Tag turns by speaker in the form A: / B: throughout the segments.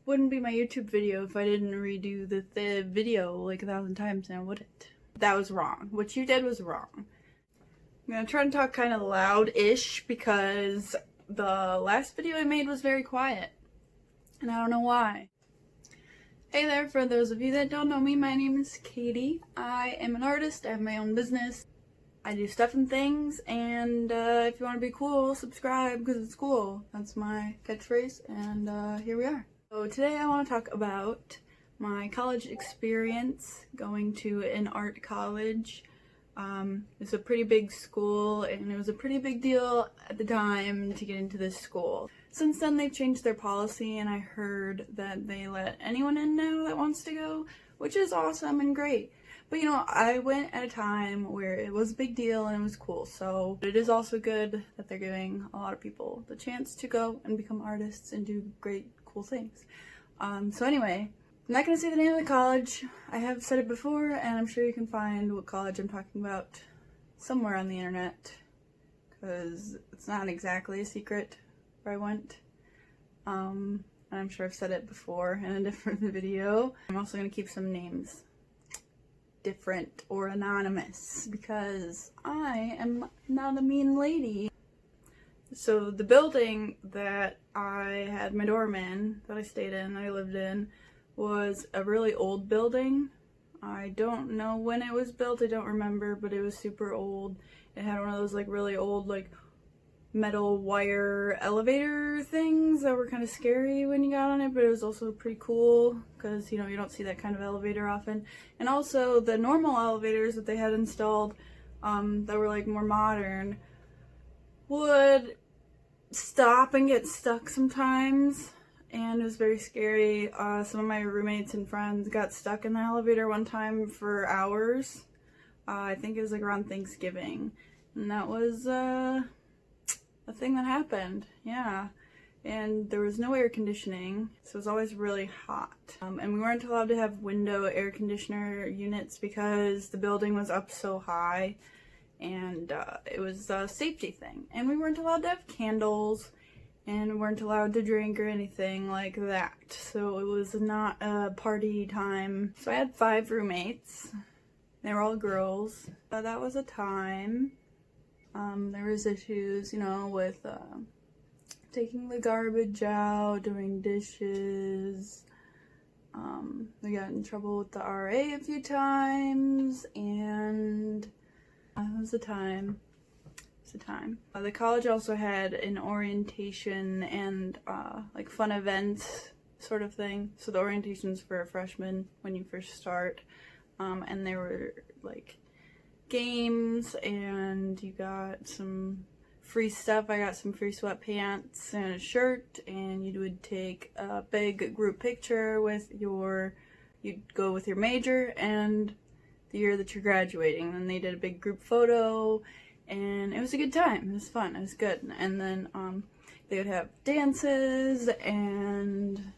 A: wouldn't be my YouTube video if I didn't redo the video like 1,000 times now, would it? That was wrong. What you did was wrong. I'm gonna try to talk kind of loud-ish because the last video I made was very quiet. And I don't know why. Hey there, for those of you that don't know me, my name is Katie. I am an artist, I have my own business. I do stuff and things, and if you want to be cool, subscribe because it's cool. That's my catchphrase, and here we are. So today I want to talk about my college experience going to an art college. It's a pretty big school, and it was a pretty big deal at the time to get into this school. Since then they've changed their policy, and I heard that they let anyone in now that wants to go, which is awesome and great. But you know, I went at a time where it was a big deal and it was cool, so it is also good that they're giving a lot of people the chance to go and become artists and do great, cool things. So anyway, I'm not going to say the name of the college. I have said it before, and I'm sure you can find what college I'm talking about somewhere on the internet, because it's not exactly a secret where I went. And I'm sure I've said it before in a different video. I'm also going to keep some names different or anonymous because I am not a mean lady. So the building that I had my dorm in, that I stayed in, I lived in, was a really old building. I don't know when it was built, I don't remember, but it was super old. It had one of those like really old like metal wire elevator things that were kind of scary when you got on it, but it was also pretty cool because, you know, you don't see that kind of elevator often. And also the normal elevators that they had installed that were like more modern would stop and get stuck sometimes, and it was very scary. Some of my roommates and friends got stuck in the elevator one time for hours. I think it was like around Thanksgiving, and that was a thing that happened, yeah. And there was no air conditioning, so it was always really hot. And we weren't allowed to have window air conditioner units because the building was up so high, and it was a safety thing. And we weren't allowed to have candles, and we weren't allowed to drink or anything like that. So it was not a party time. So I had 5 roommates. They were all girls. That was a time. There was issues, you know, with taking the garbage out, doing dishes. We got in trouble with the RA a few times, and it was a time. It's a time. The college also had an orientation and like fun events sort of thing. So the orientation's for freshmen when you first start, and they were like games, and you got some free stuff. I got some free sweatpants and a shirt, and you would take a big group picture with you'd go with your major and the year that you're graduating. And then they did a big group photo, and it was a good time. It was fun. It was good. And then they would have dances and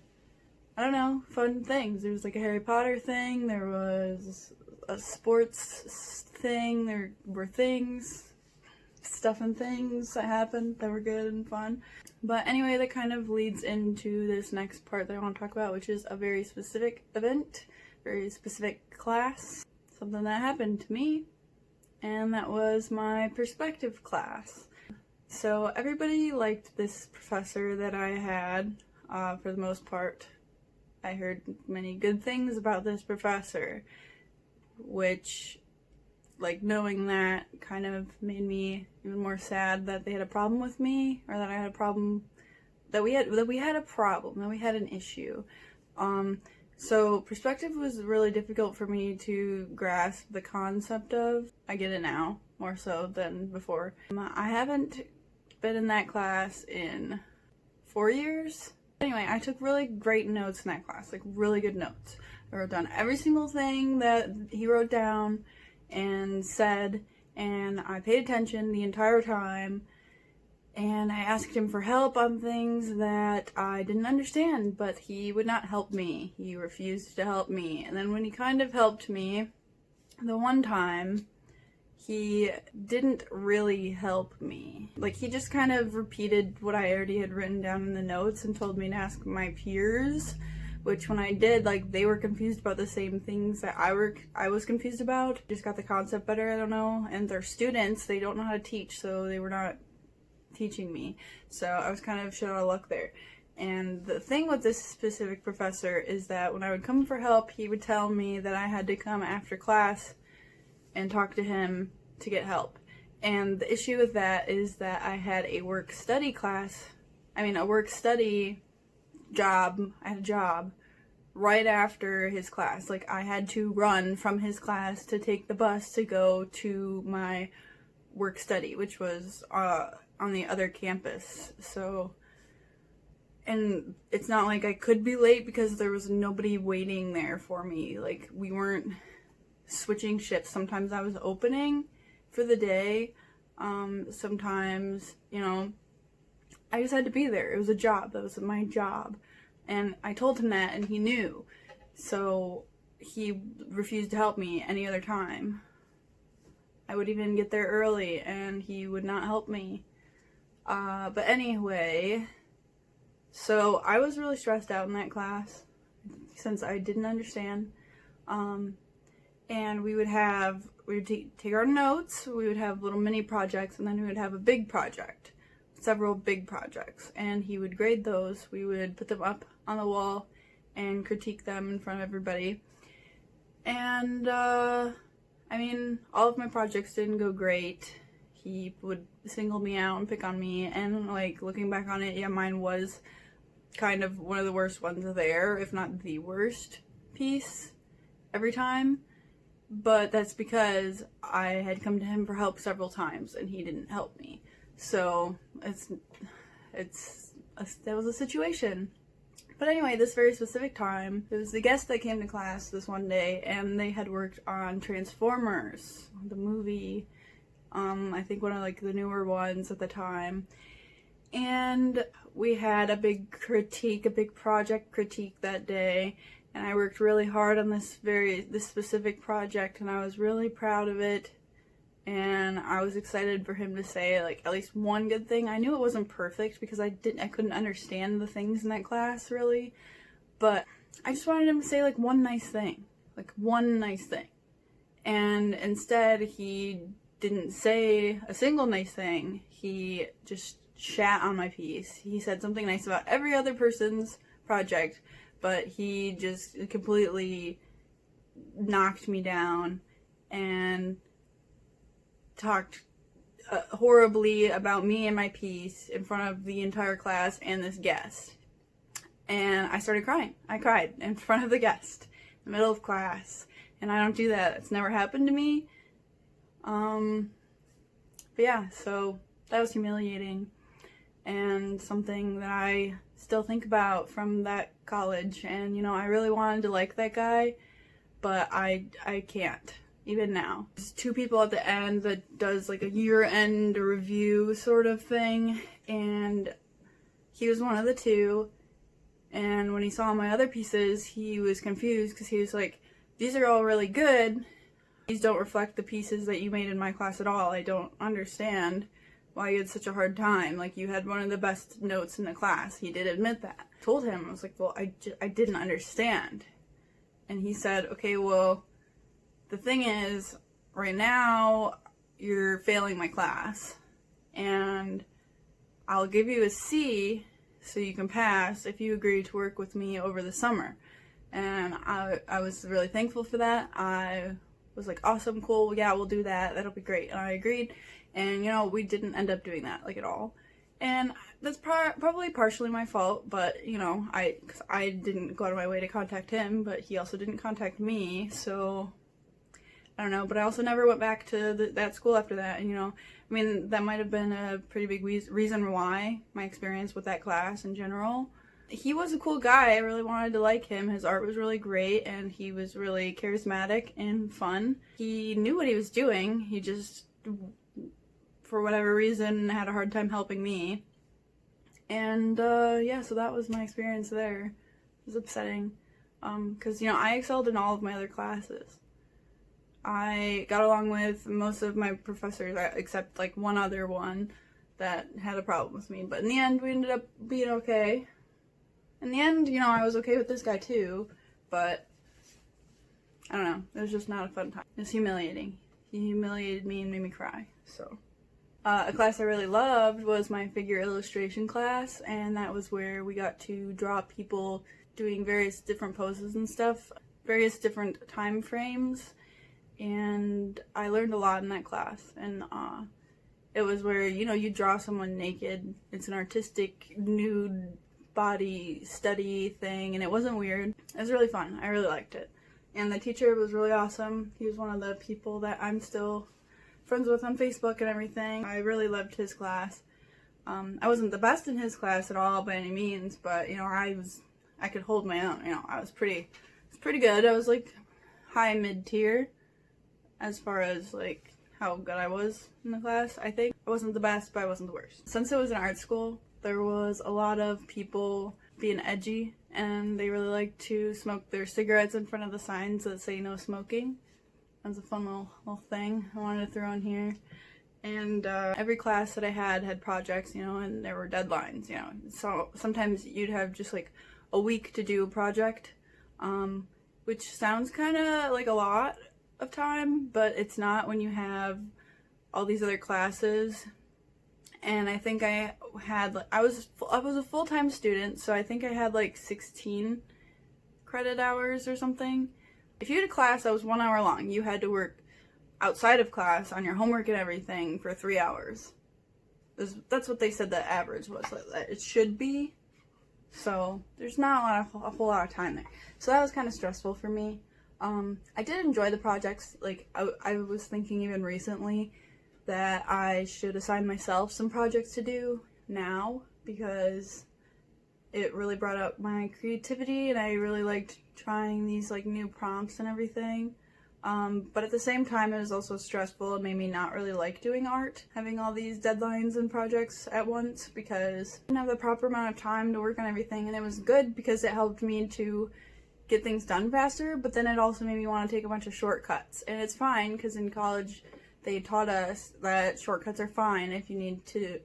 A: I don't know, fun things. There was like a Harry Potter thing. There was a sports thing. There were stuff and things that happened that were good and fun. But anyway, that kind of leads into this next part that I want to talk about, which is a very specific event, very specific class, something that happened to me, and that was my perspective class. So everybody liked this professor that I had, for the most part. I heard many good things about this professor, which, like, knowing that kind of made me even more sad that they had a problem with me, or that I had a problem, that we had an issue. So perspective was really difficult for me to grasp the concept of. I get it now, more so than before. I haven't been in that class in 4 years. Anyway, I took really great notes in that class, like really good notes. I wrote down every single thing that he wrote down and said, and I paid attention the entire time, and I asked him for help on things that I didn't understand, but he would not help me. He refused to help me. And then when he kind of helped me, the one time, he didn't really help me. Like, he just kind of repeated what I already had written down in the notes and told me to ask my peers, which when I did, like, they were confused about the same things that I was confused about. Just got the concept better, I don't know. And they're students, they don't know how to teach, so they were not teaching me. So I was kind of shit out of luck there. And the thing with this specific professor is that when I would come for help, he would tell me that I had to come after class and talk to him to get help. And the issue with that is that I had a work-study job. I had a job right after his class. Like, I had to run from his class to take the bus to go to my work-study, which was on the other campus. So, and it's not like I could be late because there was nobody waiting there for me. Like, we weren't switching shifts. Sometimes I was opening for the day. Sometimes, you know, I just had to be there. It was a job. That was my job. And I told him that, and he knew. So he refused to help me any other time. I would even get there early, and he would not help me. But anyway, so I was really stressed out in that class since I didn't understand. And we would take our notes, we would have little mini projects, and then we would have a big project, several big projects, and he would grade those. We would put them up on the wall and critique them in front of everybody. And, I mean, all of my projects didn't go great. He would single me out and pick on me, and, like, looking back on it, yeah, mine was kind of one of the worst ones there, if not the worst piece every time. But that's because I had come to him for help several times and he didn't help me. So that was a situation. But anyway, this very specific time, it was the guest that came to class this one day, and they had worked on Transformers, the movie. I think one of, like, the newer ones at the time. And we had a big project critique that day. And I worked really hard on this specific project, and I was really proud of it. And I was excited for him to say, like, at least one good thing. I knew it wasn't perfect because I couldn't understand the things in that class really, but I just wanted him to say, like, one nice thing. And instead, he didn't say a single nice thing. He just shat on my piece. He said something nice about every other person's project, but he just completely knocked me down and talked horribly about me and my piece in front of the entire class and this guest. And I started crying. I cried in front of the guest in the middle of class. And I don't do that. It's never happened to me. But yeah, so that was humiliating and something that I still think about from that college. And, you know, I really wanted to like that guy, but I can't, even now. There's two people at the end that does, like, a year-end review sort of thing, and he was one of the two. And when he saw my other pieces, he was confused because he was like, these are all really good. These don't reflect the pieces that you made in my class at all. I don't understand why you had such a hard time. Like, you had one of the best notes in the class. He did admit that. I told him, I was like, well, I didn't understand. And he said, okay, well, the thing is, right now, you're failing my class. And I'll give you a C so you can pass if you agree to work with me over the summer. And I was really thankful for that. I was like, awesome, cool, yeah, we'll do that. That'll be great. And I agreed. And, you know, we didn't end up doing that, like, at all. And that's probably partially my fault, but, you know, cause I didn't go out of my way to contact him, but he also didn't contact me, so I don't know. But I also never went back to that school after that, and, you know, I mean, that might have been a pretty big reason why, my experience with that class in general. He was a cool guy. I really wanted to like him. His art was really great, and he was really charismatic and fun. He knew what he was doing. He just, for whatever reason, had a hard time helping me. And, yeah, so that was my experience there. It was upsetting. Because, you know, I excelled in all of my other classes. I got along with most of my professors, except, like, one other one that had a problem with me. But in the end, we ended up being okay. In the end, you know, I was okay with this guy too, but I don't know. It was just not a fun time. It was humiliating. He humiliated me and made me cry. So, a class I really loved was my figure illustration class, and that was where we got to draw people doing various different poses and stuff, various different time frames, and I learned a lot in that class. And it was where, you know, you draw someone naked. It's an artistic nude body study thing, and it wasn't weird. It was really fun. I really liked it. And the teacher was really awesome. He was one of the people that I'm still friends with on Facebook and everything. I really loved his class. I wasn't the best in his class at all by any means, but, you know, I could hold my own. You know, I was pretty good. I was like high mid-tier as far as like how good I was in the class, I think. I wasn't the best, but I wasn't the worst. Since it was an art school, there was a lot of people being edgy, and they really like to smoke their cigarettes in front of the signs that say no smoking. That was a fun little thing I wanted to throw in here. And every class that I had projects, you know, and there were deadlines, you know. So sometimes you'd have just like a week to do a project, which sounds kind of like a lot of time, but it's not when you have all these other classes. And I think I was a full-time student, so I think I had like 16 credit hours or something. If you had a class that was 1 hour long, you had to work outside of class on your homework and everything for 3 hours. That's what they said the average was, that it should be. So there's not a whole lot of time there. So that was kind of stressful for me. I did enjoy the projects. Like I was thinking even recently that I should assign myself some projects to do now, because it really brought up my creativity and I really liked trying these like new prompts and everything. But at the same time, it was also stressful and made me not really like doing art, having all these deadlines and projects at once, because I didn't have the proper amount of time to work on everything. And it was good because it helped me to get things done faster, but then it also made me want to take a bunch of shortcuts. And it's fine, because in college they taught us that shortcuts are fine if you need to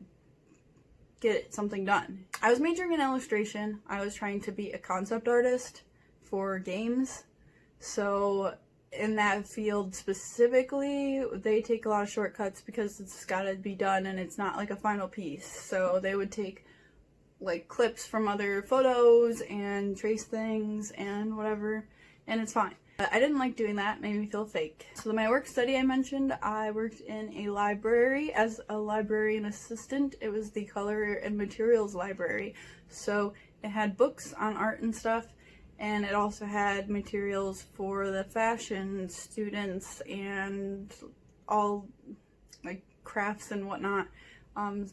A: get something done. I was majoring in illustration. I was trying to be a concept artist for games. So in that field specifically, they take a lot of shortcuts because it's gotta be done and it's not like a final piece. So they would take like clips from other photos and trace things and whatever, and it's fine. I didn't like doing that. It made me feel fake. So my work study I mentioned, I worked in a library as a librarian assistant. It was the color and materials library. So it had books on art and stuff, and it also had materials for the fashion students and all like crafts and whatnot.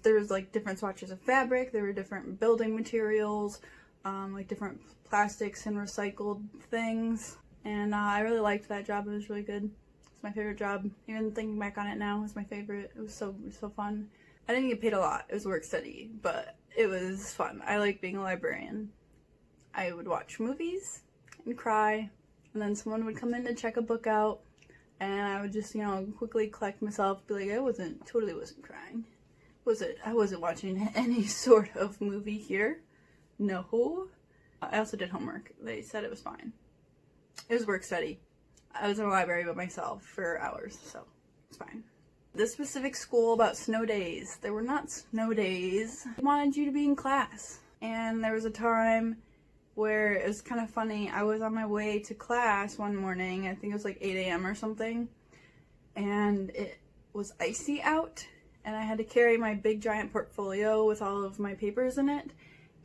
A: There was like different swatches of fabric, there were different building materials, like different plastics and recycled things. And I really liked that job. It was really good. It's my favorite job. Even thinking back on it now, it's my favorite. It was so fun. I didn't get paid a lot. It was work study, but it was fun. I like being a librarian. I would watch movies and cry, and then someone would come in to check a book out, and I would just, you know, quickly collect myself, be like, I totally wasn't crying. I wasn't watching any sort of movie here. No. I also did homework. They said it was fine. It was work study. I was in a library by myself for hours, so it's fine. This specific school about snow days. There were not snow days. They wanted you to be in class. And there was a time where it was kind of funny. I was on my way to class one morning. I think it was like 8 a.m. or something. And it was icy out. And I had to carry my big giant portfolio with all of my papers in it.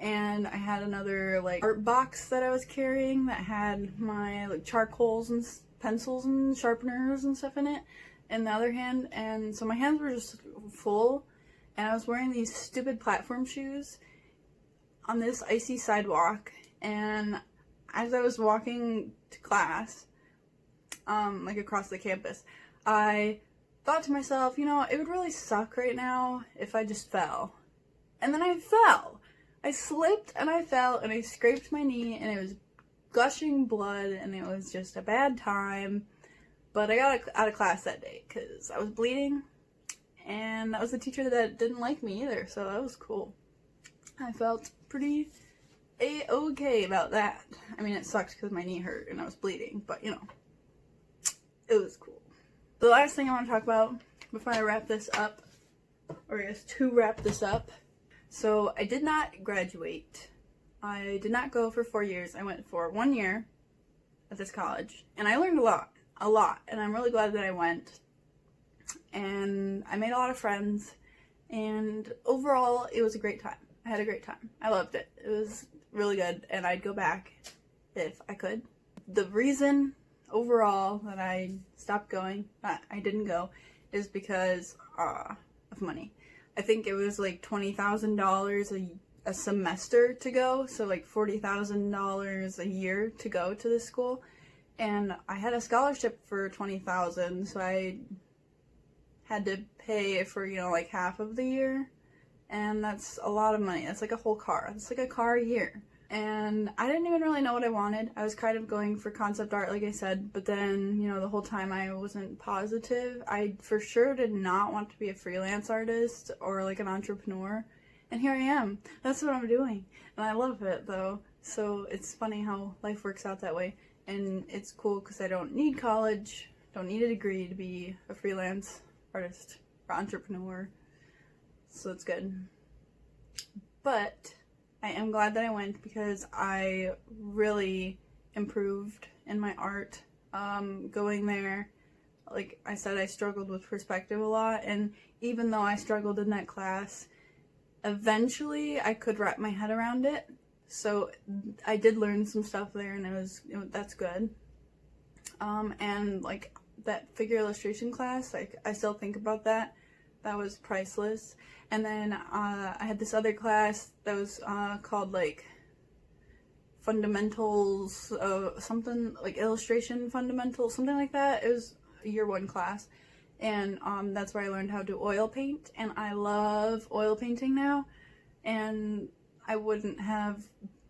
A: And I had another like art box that I was carrying that had my like charcoals and pencils and sharpeners and stuff in it in the other hand. And so my hands were just full, and I was wearing these stupid platform shoes on this icy sidewalk. And as I was walking to class, like across the campus, I thought to myself, you know, it would really suck right now if I just fell. And then I fell. I slipped and I fell and I scraped my knee and it was gushing blood and it was just a bad time. But I got out of class that day because I was bleeding, and that was the teacher that didn't like me either, so that was cool. I felt pretty a-okay about that. I mean, it sucked because my knee hurt and I was bleeding, but you know, it was cool. The last thing I want to talk about before I wrap this up, or I guess to wrap this up, so I did not graduate. I did not go for 4 years. I went for 1 year at this college, and I learned a lot, and I'm really glad that I went. And I made a lot of friends, and overall, it was a great time. I had a great time. I loved it. It was really good, and I'd go back if I could. The reason overall that I stopped going, I didn't go, is because of money. I think it was like $20,000 a semester to go, so like $40,000 a year to go to this school. And I had a scholarship for $20,000, so I had to pay for, you know, like half of the year. And that's a lot of money. That's like a whole car. That's like a car a year. And I didn't even really know what I wanted. I was kind of going for concept art, like I said, but then, you know, the whole time I wasn't positive. I for sure did not want to be a freelance artist or like an entrepreneur. And here I am. That's what I'm doing. And I love it, though. So it's funny how life works out that way. And it's cool because I don't need college, don't need a degree to be a freelance artist or entrepreneur. So it's good. But I am glad that I went because I really improved in my art. Going there, like I said, I struggled with perspective a lot. And even though I struggled in that class, eventually I could wrap my head around it. So I did learn some stuff there, and that's good. And like that figure illustration class, like I still think about that. That was priceless. And then I had this other class that was called like fundamentals, something like illustration fundamentals, something like that. It was a year 1 class. And that's where I learned how to oil paint, and I love oil painting now. And I wouldn't have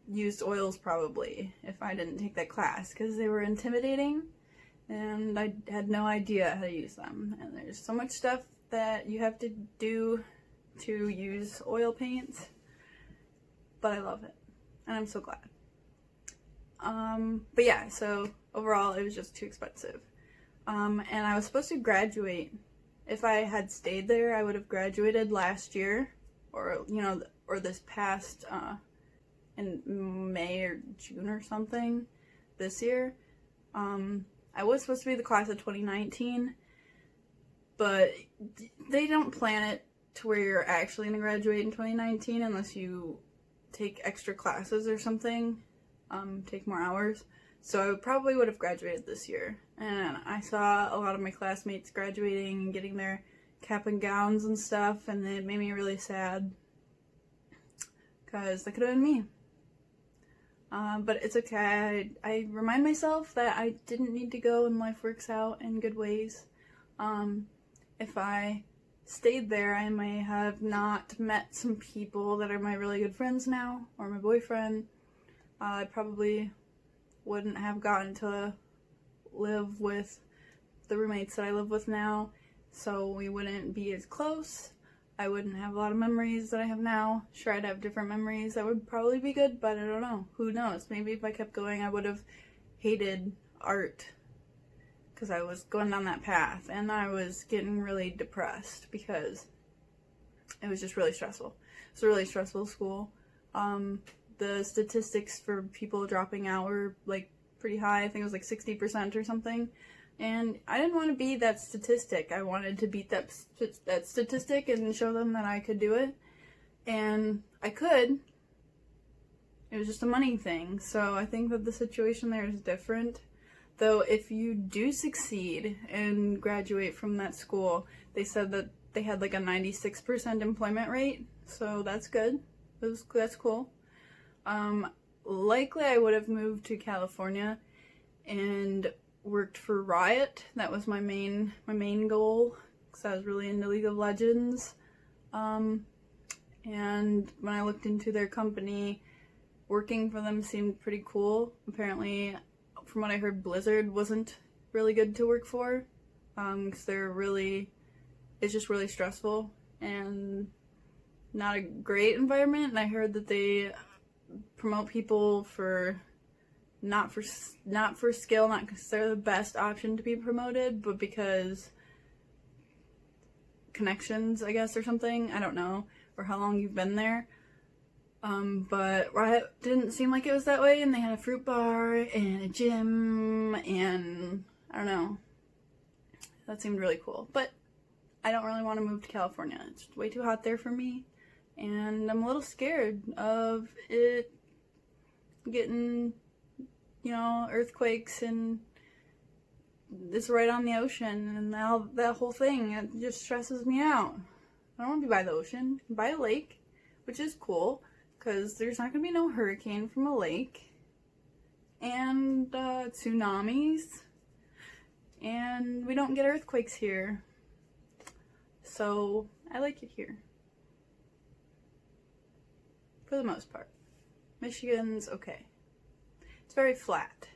A: used oils probably if I didn't take that class because they were intimidating and I had no idea how to use them. And there's so much stuff that you have to do to use oil paints, but I love it and I'm so glad. But yeah, so overall it was just too expensive. And I was supposed to graduate. If I had stayed there, I would have graduated last year, or, you know, or this past, in May or June or something this year. I was supposed to be the class of 2019, but they don't plan it to where you're actually going to graduate in 2019 unless you take extra classes or something, take more hours. So I probably would have graduated this year. And I saw a lot of my classmates graduating and getting their cap and gowns and stuff, and it made me really sad because that could have been me. But it's okay. I remind myself that I didn't need to go and life works out in good ways. If I stayed there, I may have not met some people that are my really good friends now, or my boyfriend. I probably wouldn't have gotten to live with the roommates that I live with now, so we wouldn't be as close. I wouldn't have a lot of memories that I have now. Sure, I'd have different memories that would probably be good, but I don't know. Who knows? Maybe if I kept going, I would have hated art because I was going down that path, and I was getting really depressed because it was just really stressful. It's a really stressful school. The statistics for people dropping out were like pretty high. I think it was like 60% or something. And I didn't want to be that statistic. I wanted to beat that statistic and show them that I could do it. And I could. It was just a money thing. So I think that the situation there is different. Though if you do succeed and graduate from that school, they said that they had like a 96% employment rate. So that's good. That's cool. Likely I would have moved to California and worked for Riot. That was my main goal because I was really into League of Legends. And when I looked into their company, working for them seemed pretty cool. Apparently, from what I heard, Blizzard wasn't really good to work for because it's just really stressful and not a great environment. And I heard that promote people for not for skill, not because they're the best option to be promoted, but because connections, I guess, or something. I don't know, or how long you've been there. But Riot didn't seem like it was that way, and they had a fruit bar and a gym, and I don't know. That seemed really cool. But I don't really want to move to California. It's way too hot there for me, and I'm a little scared of it getting, you know, earthquakes, and it's right on the ocean, and now that whole thing, it just stresses me out. I don't want to be by the ocean. By a lake, which is cool, because there's not going to be no hurricane from a lake, and tsunamis, and we don't get earthquakes here. So I like it here, for the most part. Michigan's okay. It's very flat.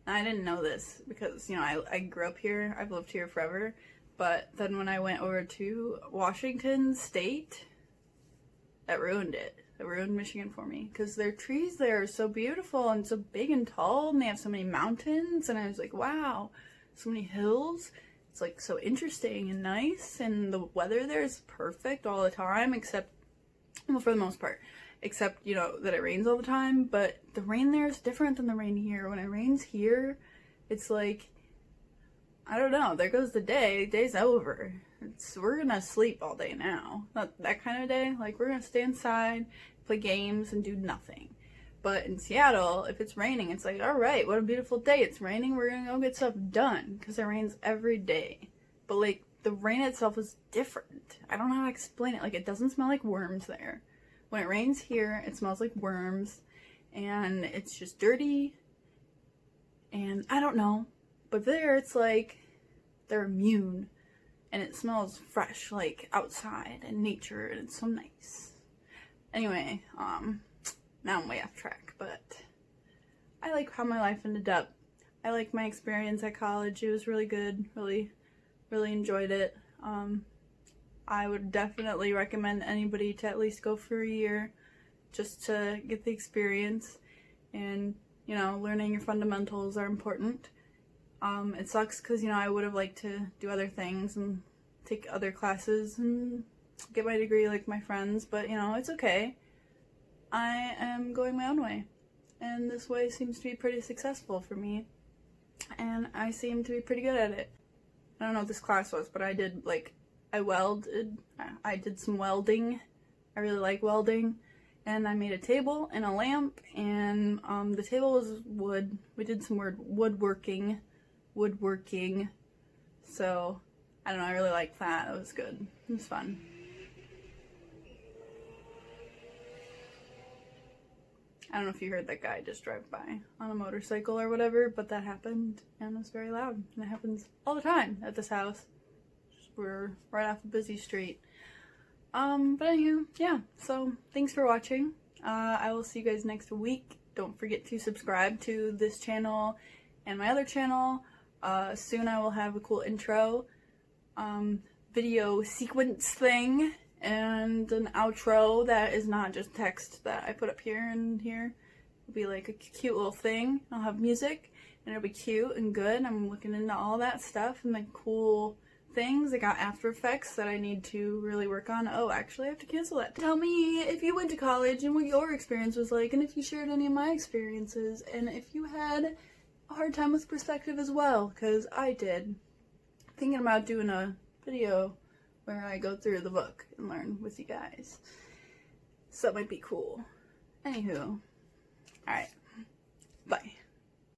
A: And I didn't know this because, you know, I grew up here. I've lived here forever. But then when I went over to Washington State, that ruined it. It ruined Michigan for me. Because their trees there are so beautiful and so big and tall. And they have so many mountains. And I was like, wow, so many hills. It's like so interesting and nice. And the weather there is perfect all the time. Except, well, for the most part. Except, you know, that it rains all the time. But the rain there is different than the rain here. When it rains here, it's like, I don't know, there goes the day. Day's over. We're gonna sleep all day now. Not that kind of day. Like, we're gonna stay inside, play games, and do nothing. But in Seattle, if it's raining, it's like, alright, what a beautiful day. It's raining, we're gonna go get stuff done. Because it rains every day. But, like, the rain itself is different. I don't know how to explain it. Like, it doesn't smell like worms there. When it rains here, it smells like worms. And it's just dirty. And I don't know. But there, it's like they're immune, and it smells fresh, like outside and nature, and it's so nice. Anyway, now I'm way off track, but I like how my life ended up. I like my experience at college. It was really good. Really enjoyed it. I would definitely recommend anybody to at least go for a year, just to get the experience, and you know, learning your fundamentals are important. It sucks because, you know, I would have liked to do other things and take other classes and get my degree like my friends, but, you know, it's okay. I am going my own way, and this way seems to be pretty successful for me, and I seem to be pretty good at it. I don't know what this class was, but I did, like, I did some welding. I really like welding. And I made a table and a lamp, and the table was wood. We did some woodworking. So, I don't know, I really liked that. It was good. It was fun. I don't know if you heard that guy just drive by on a motorcycle or whatever, but that happened, and it was very loud. And it happens all the time at this house. We're right off a busy street. But anywho, yeah, so thanks for watching. I will see you guys next week. Don't forget to subscribe to this channel and my other channel. Soon I will have a cool intro, video sequence thing, and an outro that is not just text that I put up here and here. It'll be like a cute little thing. I'll have music, and it'll be cute and good. I'm looking into all that stuff and the cool things. I got After Effects that I need to really work on. Oh, actually I have to cancel that. Tell me if you went to college and what your experience was like, and if you shared any of my experiences, and if you had a hard time with perspective as well, because I did. Thinking about doing a video where I go through the book and learn with you guys. So that might be cool. Anywho, alright, bye.